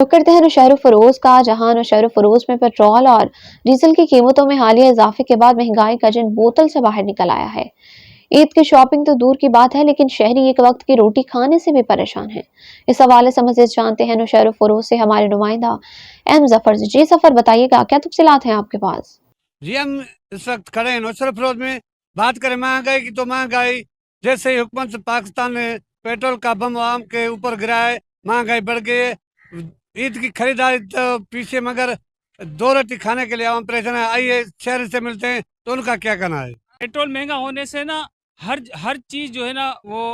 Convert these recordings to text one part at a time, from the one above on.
रुक करते हैं नौशहर फरोज का, जहां नौशहर फरोज में पेट्रोल और डीजल की कीमतों में हालिया इजाफे के बाद महंगाई का जिन बोतल से बाहर निकल आया है। ईद की शॉपिंग तो दूर की बात है, लेकिन शहरी एक वक्त की रोटी खाने से भी परेशान है। इस हवाले से मजीद जानते हैं नौशहर फरोज से हमारे नुमाइंदा एम जफर। जी जफर, बताइएगा क्या तफसीलात हैं आपके पास। जी, हम इस वक्त खड़े हैं नुसरत फरोज में। बात करें महंगाई की तो महंगाई जैसे ही हुकूमत पाकिस्तान ने पेट्रोल का बम आम के ऊपर गिरा है, महंगाई बढ़ गई है। ईद की खरीदारी तो पीछे, मगर दो रोटी खाने के लिए आम परेशान है। आइए शहर से मिलते हैं तो उनका क्या कहना है। पेट्रोल महंगा होने से ना हर हर चीज़ जो है ना वो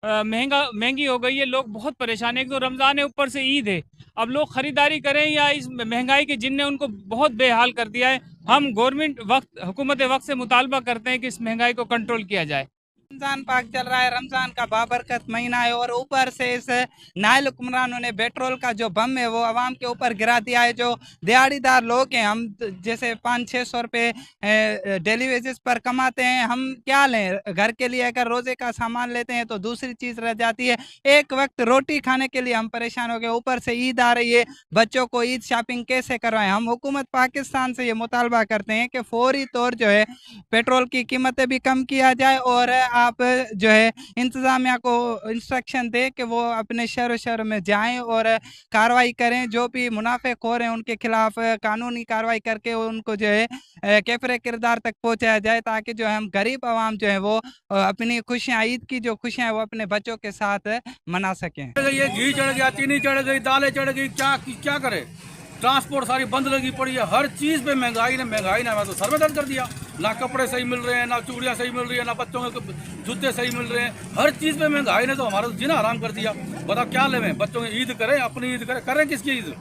महंगी हो गई है। लोग बहुत परेशान है। एक तो रमज़ान है, ऊपर से ईद है। अब लोग खरीदारी करें या इस महंगाई के जिन ने उनको बहुत बेहाल कर दिया है। हम गवर्नमेंट वक्त हुकूमत वक्त से मुतालबा करते हैं कि इस महंगाई को कंट्रोल किया जाए। रमजान पाक चल रहा है, रमजान का बाबरकत महीना है और ऊपर से इस नायल हुक्मरानों ने पेट्रोल का जो बम है वो आवाम के ऊपर गिरा दिया है। जो दिहाड़ीदार लोग हैं, हम जैसे 500-600 रुपये डेली वेजेस पर कमाते हैं, हम क्या लें घर के लिए? अगर रोज़े का सामान लेते हैं तो दूसरी चीज़ रह जाती है। एक वक्त रोटी खाने के लिए हम परेशान हो गए, ऊपर से ईद आ रही है, बच्चों को ईद शॉपिंग कैसे करवाएं? हम हुकूमत पाकिस्तान से ये मुतालबा करते हैं कि फौरी तौर जो है पेट्रोल की कीमतें भी कम किया जाए और आप जो है इंतज़ामिया को इंस्ट्रक्शन दें कि वो अपने शहरों में जाएं और कार्रवाई करें। जो भी मुनाफेखोर हैं उनके खिलाफ कानूनी कार्रवाई करके उनको जो है कैफरे किरदार तक पहुंचाया जाए, ताकि जो है हम गरीब आवाम जो है वो अपनी खुशियाँ, ईद की जो खुशियाँ हैं वो अपने बच्चों के साथ मना सकें। ये घी चढ़ गया, चीनी चढ़ गई, दालें चढ़ गई, क्या करे? ट्रांसपोर्ट सारी बंद लगी पड़ी है। हर चीज पे महंगाई ने मैं तो सर में दर्द कर दिया। ना कपड़े सही मिल रहे हैं, ना चूड़ियाँ सही मिल रही है, ना बच्चों के जूते सही मिल रहे हैं। हर चीज पे महंगाई ने तो हमारा जीना हराम कर दिया। बताओ क्या लेवें? बच्चों की ईद करें, अपनी ईद करें किसकी ईद?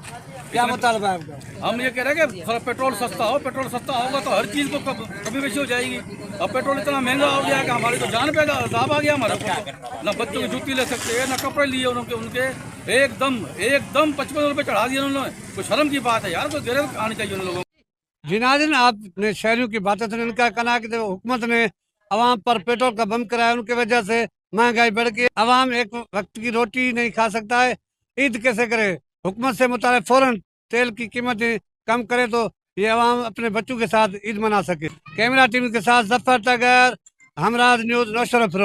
क्या मुतालबा है आपका? हम ये कह रहे हैं कि थोड़ा पेट्रोल सस्ता हो। पेट्रोल सस्ता होगा तो हर चीज को कमी बेशी हो जाएगी। अब पेट्रोल इतना महंगा हो गया है कि हमारी तो जान पे अजाब आ गया हमारे ऊपर। ना बच्चों की जूती ले सकते हैं, ना कपड़े लिए उनके एकदम 55 रुपये चढ़ा दिए उन्होंने। कोई शर्म की बात है यार, कोई गैरत आनी चाहिए उन लोगों को। जी नाज़रीन, आपने शहरियों की बातें सुनी। उनका कहना है कि हुकूमत ने अवाम पर पेट्रोल का बम कराया, उनकी वजह से महंगाई बढ़ गई। अवाम एक वक्त की रोटी नहीं खा सकता है। ईद कैसे करे? हुकूमत से मुतालिब फौरन तेल की कीमतें कम करे तो ये अवाम अपने बच्चों के साथ ईद मना सके। कैमरा टीम के साथ जफर तगर, हमराज न्यूज़, नौशहर फरोज।